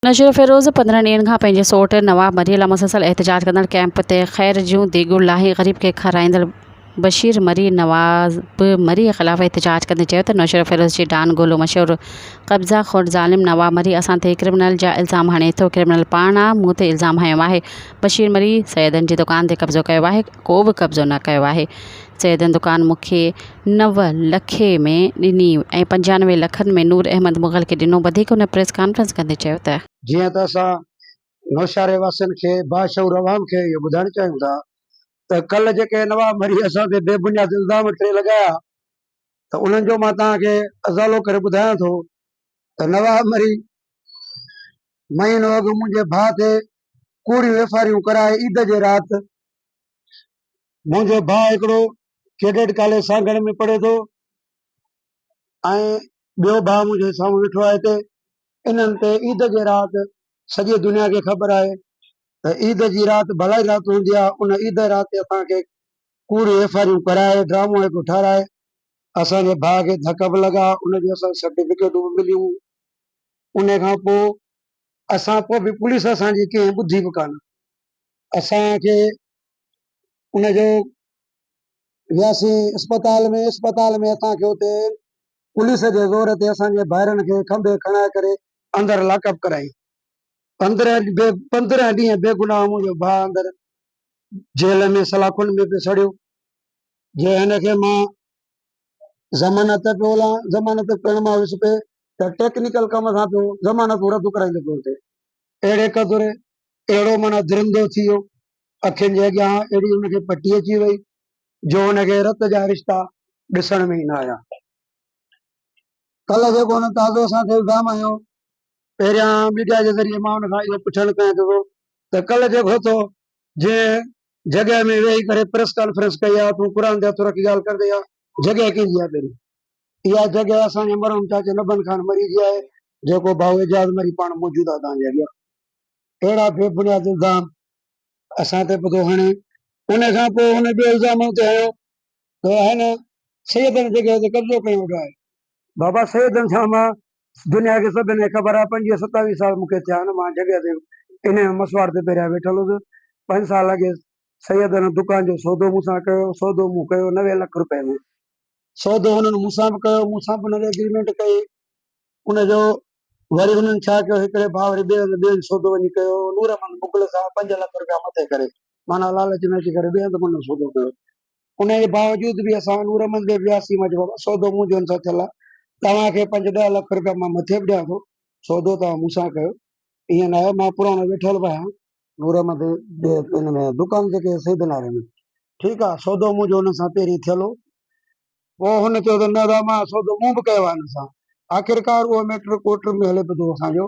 नशीर फ़िरोज़ 15 ॾींहंनि खां पंहिंजे सौट नवाब मरी लाइ मुसलसल एहतजाज कंदड़ कैंप ते ख़ैर जूं दीगुर लाहे ग़रीब खे खाराईंदड़ बशीर मरी नवाब मरी के ख़िलाफ़ एहतजाज कंदे चयो त नशीर फ़िरोज़ जी डान गोलो मशहूर कब्ज़ा खोर ज़ालिम नवाब मरी असां ते क्रिमिनल जा इल्ज़ाम हणे थो। क्रिमिनल पाण मूं ते इल्ज़ाम हयो आहे। बशीर मरी सैदन जी दुकान ते कब्ज़ो कयो आहे, को बि कब्ज़ो न कयो आहे। सैदन दुकान मूंखे 9 लखे में ॾिनी ऐं 95 लखनि में नूर अहमद मुग़ल खे ॾिनो। वधीक हुन प्रेस कॉन्फ्रेंस कंदे चयो त जीअं त असां नौशहरे वासियुनि खे बाशऊर अवाम खे इहो ॿुधाइणु चाहियूं था त कल्ह जेके नवाब मरी असां ते बेबुनियाद इल्ज़ाम टे लॻाया त उन्हनि जो मां तव्हांखे अज़ालो करे ॿुधायां थो त नवाब मरी महीनो अॻु मुंहिंजे भाउ ते कूड़ियूं एफआईआरूं कराए ईद जे राति मुंहिंजो भाउ हिकिड़ो कैडेट कॉलेज सांगड़ में पढ़े थो ऐं ॿियो भाउ मुंहिंजे साम्हूं वेठो आहे हिते। इन्हनि ते ईद जे राति सॼी दुनिया खे ख़बर आहे त ईद जी राति भलाई राति हूंदी आहे। उन ईद राति असांखे कूड़ियूं एफआईआरूं कराए ड्रामो हिकु ठाराए असांजे भाउ खे धक बि लॻा, उनजी असां सर्टिफिकेटूं बि मिलियूं। उन खां पोइ असां पोइ बि पुलिस असांजी कंहिं ॿुधी बि कान। असांखे उनजो वियासीं अस्पताल में असांखे हुते पुलिस जे ज़ोर ते असांजे भाइरनि खे खंभे खणाए करे अंदरि लॉकअप कराई। 15 ॾींहं बेगुनाह मुंहिंजो भाउ अंदरि जेल में सलाखुनि में पियो सड़ियो। जे हिनखे मां ज़मानत पियो हलां, ज़मानत पिणु मां वियुसि पिए त टेक्निकल कम सां पियो ज़मानत रद्द कराईंदो पियो हुते। अहिड़े क़दुरु अहिड़ो माना दरिंदो थी वियो, अखियुनि जे अॻियां अहिड़ी हुनखे पटी अची वई जो हुनखे रत जा रिश्ता ॾिसण में ई न आया। कल्ह जेको हुन ताज़ो असांखे इल्ज़ाम आयो, पहिरियां मीडिया जे ज़रिए मां हुनखां इहो पुछणु चाहियां थो त कल्ह जेको थो जंहिं जॻह में वेही करे प्रेस कॉन्फ्रेंस कई आहे, तूं क़ुर ते हथु रखी ॻाल्हि कंदे आहे, जॻह कंहिंजी आहे? पहिरीं इहा जॻह असांजे मरहूम चाचे नबन खान मरी जी आहे, जेको भाऊ एजाज़ मरी पाण मौजूदु आहे तव्हांजे अॻियां। अहिड़ा बेबुनियाद इल्ज़ाम असां ते पियो हणे। उन खां पोइ हुन ॿियो इल्ज़ाम ते हयो त हिन सैदन जॻह ते कब्ज़ो कयो वेठो आहे। बाबा सैदन छा, मां दुनिया खे सभिनी खे ख़बर आहे 25-27 साल मूंखे थिया आहिनि, मां जॻह ते इन मसवाड़ ते पहिरियां वेठल हुउसि। 5 साल अॻे सैदन दुकान जो सौदो मूंसां कयो, सौदो मूं कयो 90 लख रुपए में। सौदो हुननि मूंसां बि कयो, मूंसां बि हुननि एग्रीमेंट कई। उनजो वरी हुननि छा कयो, हिकिड़े भाउ वरी ॿिए हंधि सौदो वञी कयो नूर अहमद मुग़ल सां 5 लख रुपया मथे करे, माना लालच में अची करे ॿिए हंधि हुननि सौदो कयो। उनजे बावजूद बि असां नूर अहमद ॾे वियासीं, मां चयो बाबा सौदो मुंहिंजे हुन सां थियल आहे, तव्हांखे 5-10 लख रुपया मां मथे बि ॾियां थो, सौदो तव्हां मूंसां कयो। ईअं न आहे, मां पुराणो वेठल बि आहियां नूर अहमद इन में दुकान जेके सैदन वारे में। ठीकु आहे, सौदो मुंहिंजो हुन सां पहिरीं थियल हो। पोइ हुन चयो त न दादा, मां सौदो मूं बि कयो आहे हिन सां। आख़िरकार उहो मैटर कोर्ट में हले पियो थो असांजो,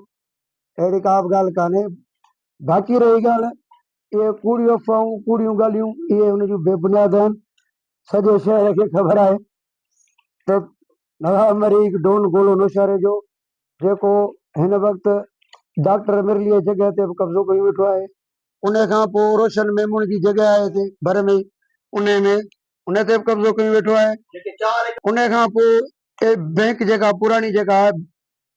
अहिड़ी का बि ॻाल्हि कान्हे। बाक़ी रही ॻाल्हि इहे कूड़ियूं अफ़वाहूं, कूड़ियूं ॻाल्हियूं, इहे हुनजूं बेबुनियाद आहिनि। सॼे शहर खे ख़बर आहे त नवाब मरी हिकु डोन गोलो नौशहरे जो, जेको हिन वक़्तु डॉक्टर मिरलीअ जॻह ते बि कब्ज़ो कयो वेठो आहे। उन खां पोइ रोशन मेमून जी जॻह आहे हिते भर में, उन ते बि कब्ज़ो कयो वेठो आहे। उन खां पोइ बैंक जेका पुराणी जेका आहे,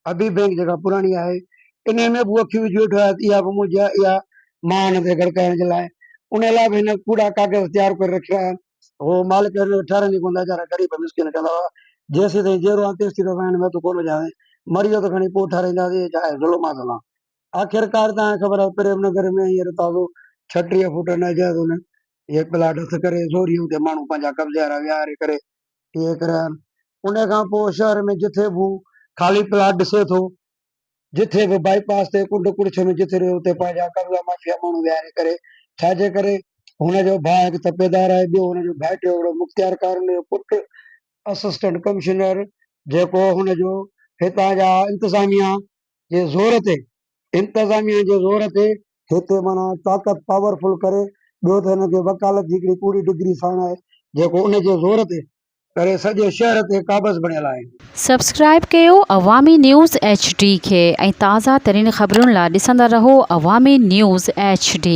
हबीब बैंक जेका पुराणी आहे, इन में बि अखियूं विझी वेठो आहे, इहा बि मुंहिंजी आहे, इहा मां हिन ते गड़काइण जे लाइ। उन लाइ बि हिन कूड़ा कागज़ तयारु करे रखिया आहिनि। हो मालिक ठारनि कोन, वीचारा ग़रीब मिसकिन कंदा हुआ, जेसीं ताईं जेरो आहे तेसीं ताईं हिन में तूं कोन विझां, मरी वियो त खणी पोइ ठाराईंदासीं, छा आहे ज़ुल्म आहे। आख़िरकार तव्हांखे ख़बर आहे प्रेमनगर में हींअर ताज़ो 36 फुट नाजाइज़ हुन इहे प्लाट हथ करे ज़ोरी हुते माण्हू पंहिंजा कब्ज़े वारा विहारे करे इहे करिया आहिनि। उन खां पोइ शहर में जिथे बि ख़ाली प्लाट ॾिसे थो, जिथे बि बाईपास ते कुंड कुड़िछ में जिथे हुते पंहिंजा कब्ज़ा माफ़िया माण्हू विहारे करे, छाजे करे हुनजो भाउ हिकु तपेदार आहे, ॿियो हुनजो भाइटियो हिकिड़ो मुख़्तियार कार, हुनजो पुटु असिस्टेंट कमिश्नर, जेको हुनजो हितां जा इंतिज़ामिया जे ज़ोर ते हिते माना ताक़त पावरफुल करे, ॿियो त हिनखे वकालत जी हिकिड़ी पूरी डिग्री साण आहे, जेको उनजे ज़ोर ते करे सॼे शहर ते काबज़ बणियल आहे। सब्सक्राइब कयो अवामी न्यूज़ HD खे ऐं ताज़ा तरीन ख़बरुनि लाइ ॾिसंदा रहो अवामी न्यूज़ HD।